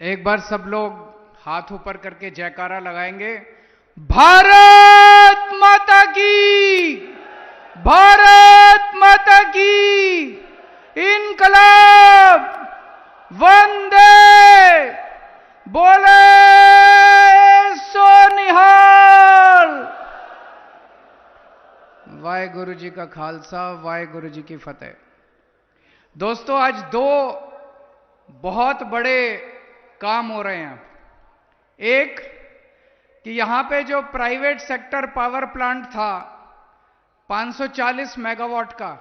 एक बार सब लोग हाथ ऊपर करके जयकारा लगाएंगे। भारत माता की, भारत माता की, इनकलाब, वंदे, बोले सो निहाल। वाहेगुरु जी का खालसा, वाहेगुरु जी की फतेह। दोस्तों, आज दो बहुत बड़े काम हो रहे हैं। एक कि यहां पे जो प्राइवेट सेक्टर पावर प्लांट था 540 मेगावाट का,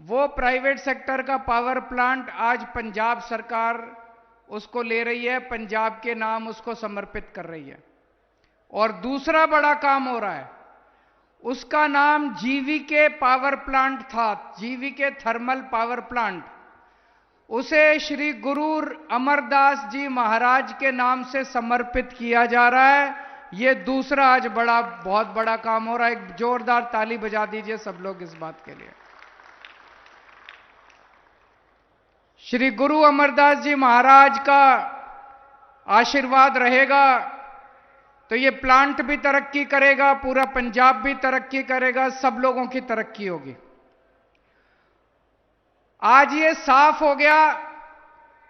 वो प्राइवेट सेक्टर का पावर प्लांट आज पंजाब सरकार उसको ले रही है, पंजाब के नाम उसको समर्पित कर रही है। और दूसरा बड़ा काम हो रहा है, उसका नाम जीवीके पावर प्लांट था, जीवीके थर्मल पावर प्लांट। उसे श्री गुरु अमरदास जी महाराज के नाम से समर्पित किया जा रहा है। यह दूसरा आज बहुत बड़ा काम हो रहा है। एक जोरदार ताली बजा दीजिए सब लोग इस बात के लिए। श्री गुरु अमरदास जी महाराज का आशीर्वाद रहेगा तो ये प्लांट भी तरक्की करेगा, पूरा पंजाब भी तरक्की करेगा, सब लोगों की तरक्की होगी। आज ये साफ हो गया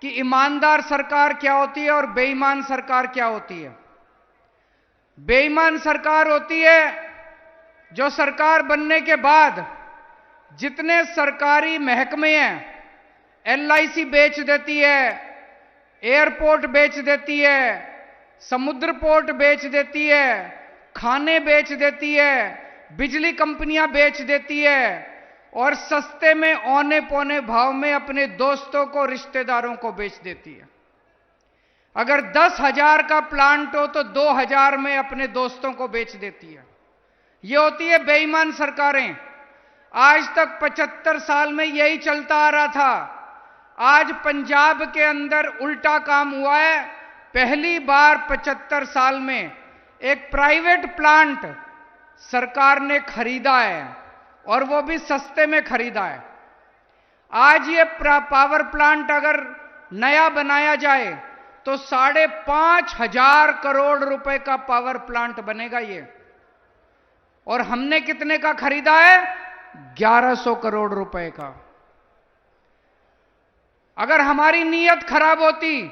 कि ईमानदार सरकार क्या होती है और बेईमान सरकार क्या होती है। बेईमान सरकार होती है जो सरकार बनने के बाद जितने सरकारी महकमे हैं, एलआईसी बेच देती है, एयरपोर्ट बेच देती है, समुद्र पोर्ट बेच देती है, खाने बेच देती है, बिजली कंपनियां बेच देती है और सस्ते में औने पौने भाव में अपने दोस्तों को, रिश्तेदारों को बेच देती है। अगर 10,000 का प्लांट हो तो 2,000 में अपने दोस्तों को बेच देती है। ये होती है बेईमान सरकारें। आज तक 75 साल में यही चलता आ रहा था। आज पंजाब के अंदर उल्टा काम हुआ है। पहली बार 75 साल में एक प्राइवेट प्लांट सरकार ने खरीदा है और वो भी सस्ते में खरीदा है। आज ये पावर प्लांट अगर नया बनाया जाए तो 5,500 करोड़ रुपए का पावर प्लांट बनेगा ये। और हमने कितने का खरीदा है? 1100 करोड़ रुपए का। अगर हमारी नीयत खराब होती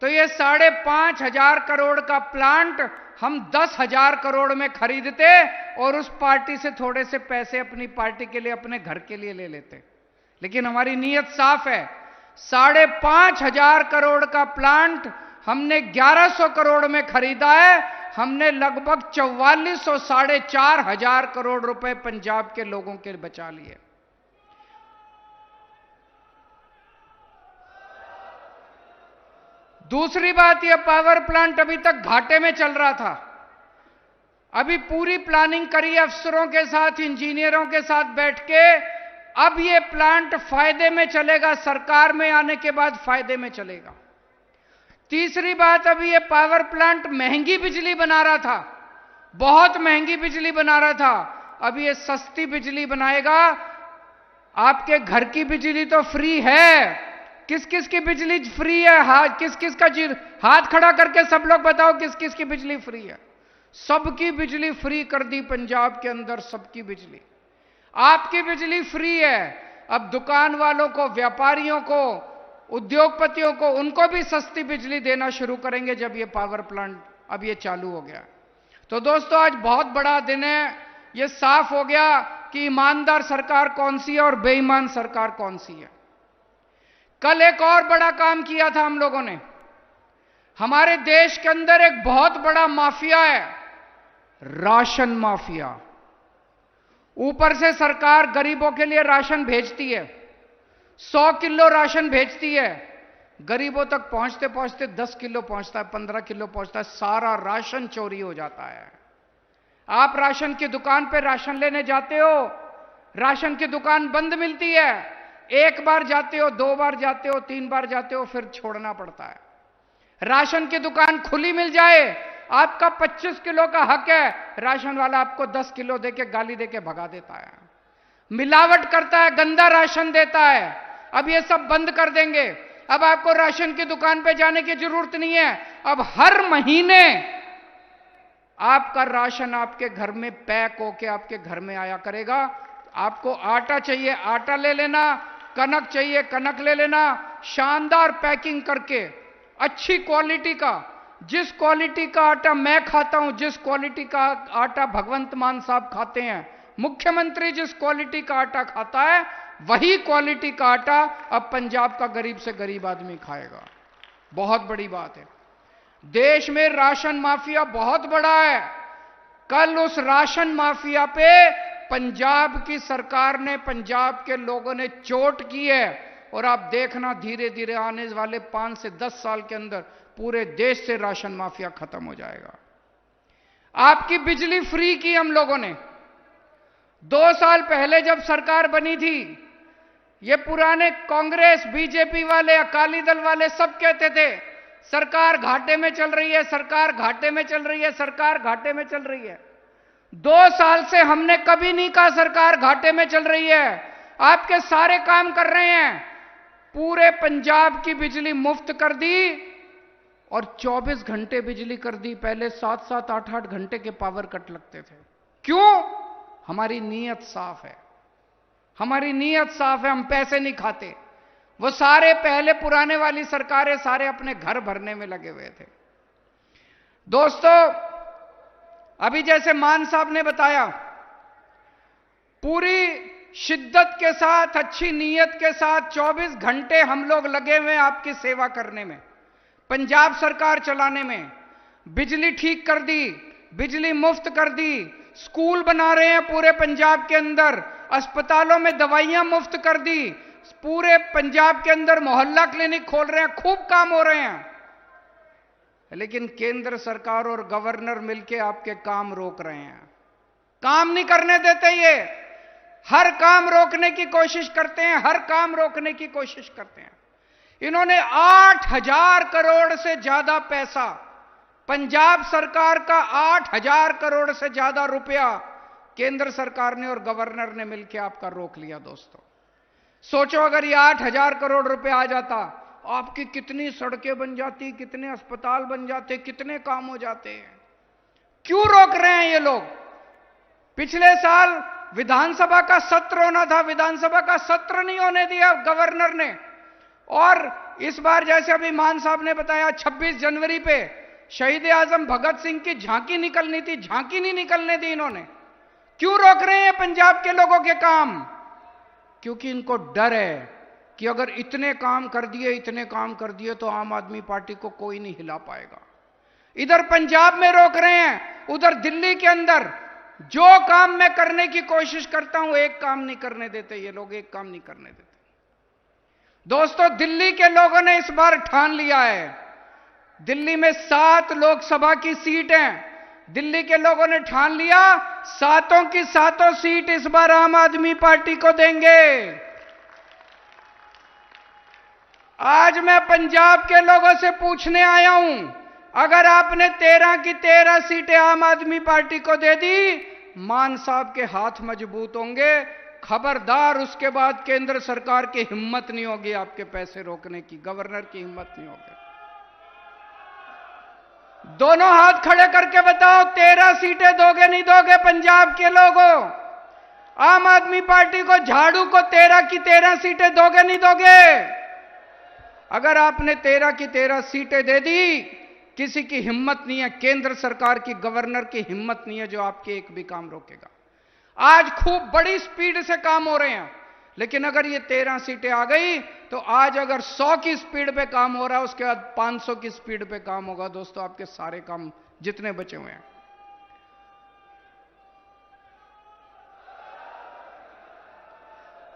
तो ये 5,500 करोड़ का प्लांट हम 10,000 करोड़ में खरीदते और उस पार्टी से थोड़े से पैसे अपनी पार्टी के लिए, अपने घर के लिए ले लेते। लेकिन हमारी नीयत साफ है। 5,500 करोड़ का प्लांट हमने 1100 करोड़ में खरीदा है। हमने लगभग 4400, 4,500 करोड़ रुपए पंजाब के लोगों के बचा लिए। दूसरी बात, यह पावर प्लांट अभी तक घाटे में चल रहा था। अभी पूरी प्लानिंग करी अफसरों के साथ, इंजीनियरों के साथ बैठ के, अब यह प्लांट फायदे में चलेगा, सरकार में आने के बाद फायदे में चलेगा। तीसरी बात, अभी यह पावर प्लांट महंगी बिजली बना रहा था, बहुत महंगी बिजली बना रहा था। अब यह सस्ती बिजली बनाएगा। आपके घर की बिजली तो फ्री है। किस किस की बिजली फ्री है? किस किस का हाथ खड़ा करके सब लोग बताओ किस किस की बिजली फ्री है? सबकी बिजली फ्री कर दी पंजाब के अंदर, सबकी बिजली। आपकी बिजली फ्री है। अब दुकान वालों को, व्यापारियों को, उद्योगपतियों को, उनको भी सस्ती बिजली देना शुरू करेंगे जब ये पावर प्लांट अब ये चालू हो गया। तो दोस्तों, आज बहुत बड़ा दिन है। ये साफ हो गया कि ईमानदार सरकार कौन सी है और बेईमान सरकार कौन सी है। कल एक और बड़ा काम किया था हम लोगों ने। हमारे देश के अंदर एक बहुत बड़ा माफिया है, राशन माफिया। ऊपर से सरकार गरीबों के लिए राशन भेजती है, 100 किलो राशन भेजती है। गरीबों तक पहुंचते पहुंचते 10 किलो पहुंचता है, 15 किलो पहुंचता है। सारा राशन चोरी हो जाता है। आप राशन की दुकान पे राशन लेने जाते हो, राशन की दुकान बंद मिलती है। एक बार जाते हो, 2 बार जाते हो, 3 बार जाते हो, फिर छोड़ना पड़ता है। राशन की दुकान खुली मिल जाए, आपका 25 किलो का हक है, राशन वाला आपको 10 किलो देके, गाली देके भगा देता है। मिलावट करता है, गंदा राशन देता है। अब ये सब बंद कर देंगे। अब आपको राशन की दुकान पे जाने की जरूरत नहीं है। अब हर महीने आपका राशन आपके घर में पैक होके आपके घर में आया करेगा। आपको आटा चाहिए आटा ले लेना, कनक चाहिए कनक ले लेना, शानदार पैकिंग करके अच्छी क्वालिटी का, जिस क्वालिटी का आटा मैं खाता हूं, जिस क्वालिटी का आटा भगवंत मान साहब खाते हैं, मुख्यमंत्री जिस क्वालिटी का आटा खाता है, वही क्वालिटी का आटा अब पंजाब का गरीब से गरीब आदमी खाएगा। बहुत बड़ी बात है। देश में राशन माफिया बहुत बड़ा है। कल उस राशन माफिया पे पंजाब की सरकार ने, पंजाब के लोगों ने चोट की है। और आप देखना धीरे धीरे आने वाले 5 से 10 साल के अंदर पूरे देश से राशन माफिया खत्म हो जाएगा। आपकी बिजली फ्री की हम लोगों ने। 2 साल पहले जब सरकार बनी थी, ये पुराने कांग्रेस बीजेपी वाले अकाली दल वाले सब कहते थे सरकार घाटे में चल रही है, सरकार घाटे में चल रही है, सरकार घाटे में चल रही है। 2 साल से हमने कभी नहीं कहा सरकार घाटे में चल रही है। आपके सारे काम कर रहे हैं। पूरे पंजाब की बिजली मुफ्त कर दी और 24 घंटे बिजली कर दी। पहले 7-7, 8-8 घंटे के पावर कट लगते थे। क्यों? हमारी नीयत साफ है। हमारी नीयत साफ है। हम पैसे नहीं खाते। वो सारे पहले पुराने वाली सरकारें सारे अपने घर भरने में लगे हुए थे। दोस्तों, अभी जैसे मान साहब ने बताया, पूरी शिद्दत के साथ, अच्छी नीयत के साथ 24 घंटे हम लोग लगे हुए आपकी सेवा करने में, पंजाब सरकार चलाने में। बिजली ठीक कर दी, बिजली मुफ्त कर दी, स्कूल बना रहे हैं पूरे पंजाब के अंदर, अस्पतालों में दवाइयां मुफ्त कर दी, पूरे पंजाब के अंदर मोहल्ला क्लिनिक खोल रहे हैं, खूब काम हो रहे हैं। लेकिन केंद्र सरकार और गवर्नर मिलके आपके काम रोक रहे हैं। काम नहीं करने देते। ये हर काम रोकने की कोशिश करते हैं, हर काम रोकने की कोशिश करते हैं। इन्होंने 8,000 करोड़ से ज्यादा पैसा, पंजाब सरकार का 8,000 करोड़ से ज्यादा रुपया केंद्र सरकार ने और गवर्नर ने मिलकर आपका रोक लिया। दोस्तों सोचो, अगर ये 8,000 करोड़ रुपए आ जाता, आपकी कितनी सड़कें बन जाती, कितने अस्पताल बन जाते, कितने काम हो जाते हैं। क्यों रोक रहे हैं ये लोग? पिछले साल विधानसभा का सत्र होना था, विधानसभा का सत्र नहीं होने दिया गवर्नर ने। और इस बार जैसे अभी मान साहब ने बताया, 26 जनवरी पे शहीद आजम भगत सिंह की झांकी निकलनी थी, झांकी नहीं निकलने दी इन्होंने। क्यों रोक रहे हैं पंजाब के लोगों के काम? क्योंकि इनको डर है कि अगर इतने काम कर दिए, इतने काम कर दिए तो आम आदमी पार्टी को कोई नहीं हिला पाएगा। इधर पंजाब में रोक रहे हैं, उधर दिल्ली के अंदर जो काम मैं करने की कोशिश करता हूं, एक काम नहीं करने देते ये लोग, एक काम नहीं करने देते। दोस्तों, दिल्ली के लोगों ने इस बार ठान लिया है। दिल्ली में 7 लोकसभा की सीट हैं। दिल्ली के लोगों ने ठान लिया, 7 की 7 सीट इस बार आम आदमी पार्टी को देंगे। आज मैं पंजाब के लोगों से पूछने आया हूं, अगर आपने 13 की 13 सीटें आम आदमी पार्टी को दे दी, मान साहब के हाथ मजबूत होंगे। खबरदार, उसके बाद केंद्र सरकार की हिम्मत नहीं होगी आपके पैसे रोकने की, गवर्नर की हिम्मत नहीं होगी। दोनों हाथ खड़े करके बताओ, 13 सीटें दोगे नहीं दोगे पंजाब के लोगों? आम आदमी पार्टी को, झाड़ू को 13 की 13 सीटें दोगे नहीं दोगे? अगर आपने 13 की 13 सीटें दे दी, किसी की हिम्मत नहीं है, केंद्र सरकार की, गवर्नर की हिम्मत नहीं है जो आपके एक भी काम रोकेगा। आज खूब बड़ी स्पीड से काम हो रहे हैं, लेकिन अगर ये 13 सीटें आ गई तो आज अगर 100 की स्पीड पे काम हो रहा है, उसके बाद 500 की स्पीड पे काम होगा। दोस्तों, आपके सारे काम जितने बचे हुए हैं।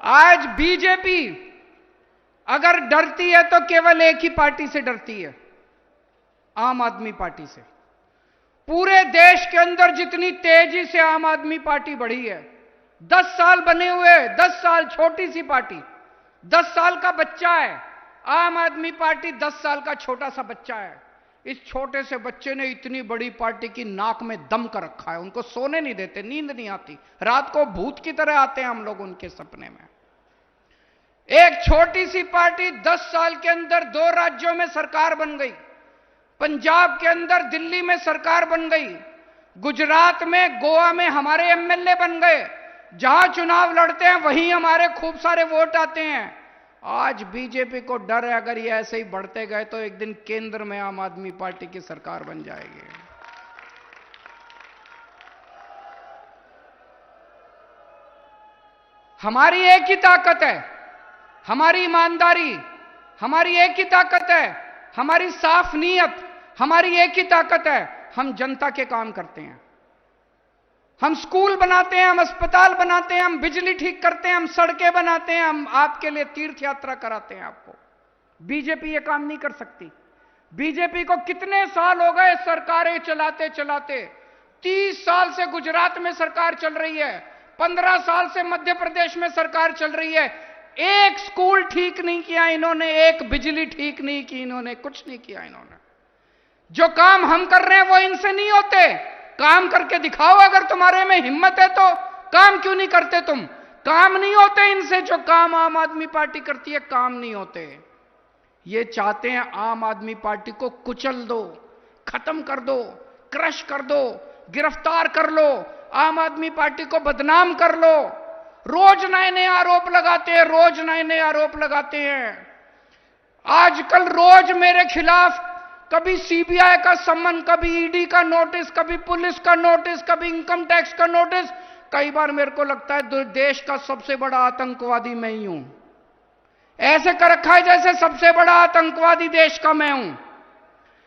आज बीजेपी अगर डरती है तो केवल एक ही पार्टी से डरती है, आम आदमी पार्टी से। पूरे देश के अंदर जितनी तेजी से आम आदमी पार्टी बढ़ी है, 10 साल बने हुए, 10 साल, छोटी सी पार्टी, 10 साल का बच्चा है आम आदमी पार्टी, 10 साल का छोटा सा बच्चा है। इस छोटे से बच्चे ने इतनी बड़ी पार्टी की नाक में दम कर रखा है। उनको सोने नहीं देते, नींद नहीं आती, रात को भूत की तरह आते हैं हम लोग उनके सपने में। एक छोटी सी पार्टी 10 साल के अंदर 2 राज्यों में सरकार बन गई, पंजाब के अंदर दिल्ली में सरकार बन गई, गुजरात में गोवा में हमारे एमएलए बन गए, जहां चुनाव लड़ते हैं वहीं हमारे खूब सारे वोट आते हैं। आज बीजेपी को डर है, अगर ये ऐसे ही बढ़ते गए तो एक दिन केंद्र में आम आदमी पार्टी की सरकार बन जाएगी। हमारी एक ही ताकत है, हमारी ईमानदारी, हमारी एक ही ताकत है, हमारी साफ नीयत, हमारी एक ही ताकत है, हम जनता के काम करते हैं। हम स्कूल बनाते हैं, हम अस्पताल बनाते हैं, हम बिजली ठीक करते हैं, हम सड़कें बनाते हैं, हम आपके लिए तीर्थ यात्रा कराते हैं आपको। बीजेपी ये काम नहीं कर सकती। बीजेपी को कितने साल हो गए सरकारें चलाते चलाते, 30 साल से गुजरात में सरकार चल रही है, 15 साल से मध्य प्रदेश में सरकार चल रही है। एक स्कूल ठीक नहीं किया इन्होंने, एक बिजली ठीक नहीं की इन्होंने, कुछ नहीं किया इन्होंने। जो काम हम कर रहे हैं वो इनसे नहीं होते। काम करके दिखाओ, अगर तुम्हारे में हिम्मत है तो। काम क्यों नहीं करते तुम? काम नहीं होते इनसे। जो काम आम आदमी पार्टी करती है, काम नहीं होते। ये चाहते हैं आम आदमी पार्टी को कुचल दो, खत्म कर दो, क्रश कर दो, गिरफ्तार कर लो, आम आदमी पार्टी को बदनाम कर लो। रोज नए नए आरोप लगाते हैं, रोज नए नए आरोप लगाते हैं। आजकल रोज मेरे खिलाफ कभी सीबीआई का सम्मन, कभी ईडी का नोटिस, कभी पुलिस का नोटिस, कभी इनकम टैक्स का नोटिस। कई बार मेरे को लगता है देश का सबसे बड़ा आतंकवादी मैं ही हूं। ऐसे कर रखा है जैसे सबसे बड़ा आतंकवादी देश का मैं हूं।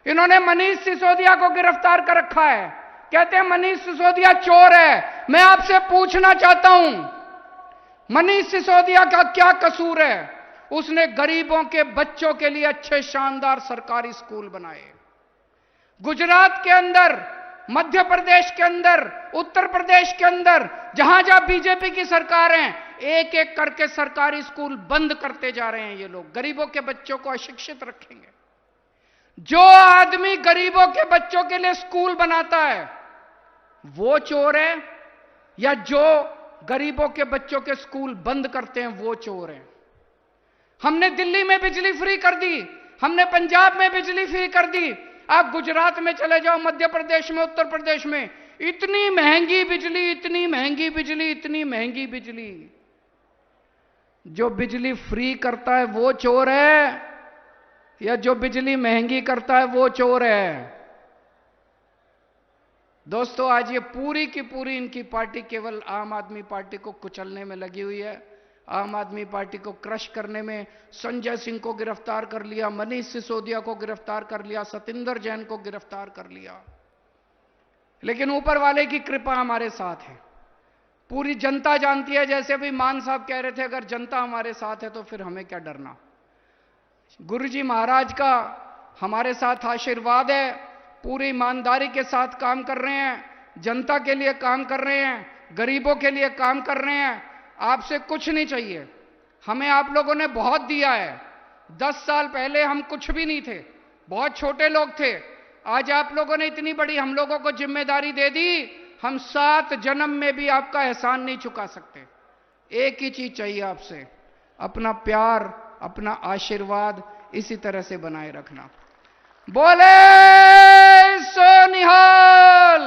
इन्होंने मनीष सिसोदिया को गिरफ्तार कर रखा है, कहते हैं मनीष सिसोदिया चोर है। मैं आपसे पूछना चाहता हूं, मनीष सिसोदिया का क्या कसूर है? उसने गरीबों के बच्चों के लिए अच्छे शानदार सरकारी स्कूल बनाए। गुजरात के अंदर, मध्य प्रदेश के अंदर, उत्तर प्रदेश के अंदर, जहां जहां बीजेपी की सरकार है, एक एक करके सरकारी स्कूल बंद करते जा रहे हैं। ये लोग गरीबों के बच्चों को अशिक्षित रखेंगे। जो आदमी गरीबों के बच्चों के लिए स्कूल बनाता है वो चोर है, या जो गरीबों के बच्चों के स्कूल बंद करते हैं वो चोर है? हमने दिल्ली में बिजली फ्री कर दी, हमने पंजाब में बिजली फ्री कर दी। आप गुजरात में चले जाओ, मध्य प्रदेश में, उत्तर प्रदेश में, इतनी महंगी बिजली, इतनी महंगी बिजली, इतनी महंगी बिजली। जो बिजली फ्री करता है वो चोर है, या जो बिजली महंगी करता है वो चोर है? दोस्तों, आज ये पूरी की पूरी इनकी पार्टी केवल आम आदमी पार्टी को कुचलने में लगी हुई है, आम आदमी पार्टी को क्रश करने में। संजय सिंह को गिरफ्तार कर लिया, मनीष सिसोदिया को गिरफ्तार कर लिया, सतिंदर जैन को गिरफ्तार कर लिया। लेकिन ऊपर वाले की कृपा हमारे साथ है। पूरी जनता जानती है, जैसे अभी मान साहब कह रहे थे, अगर जनता हमारे साथ है तो फिर हमें क्या डरना। गुरुजी महाराज का हमारे साथ आशीर्वाद है, पूरी ईमानदारी के साथ काम कर रहे हैं, जनता के लिए काम कर रहे हैं, गरीबों के लिए काम कर रहे हैं। आपसे कुछ नहीं चाहिए, हमें आप लोगों ने बहुत दिया है। 10 साल पहले हम कुछ भी नहीं थे, बहुत छोटे लोग थे। आज आप लोगों ने इतनी बड़ी हम लोगों को जिम्मेदारी दे दी, हम 7 जन्म में भी आपका एहसान नहीं चुका सकते। एक ही चीज चाहिए आपसे, अपना प्यार, अपना आशीर्वाद इसी तरह से बनाए रखना। बोले सो निहाल।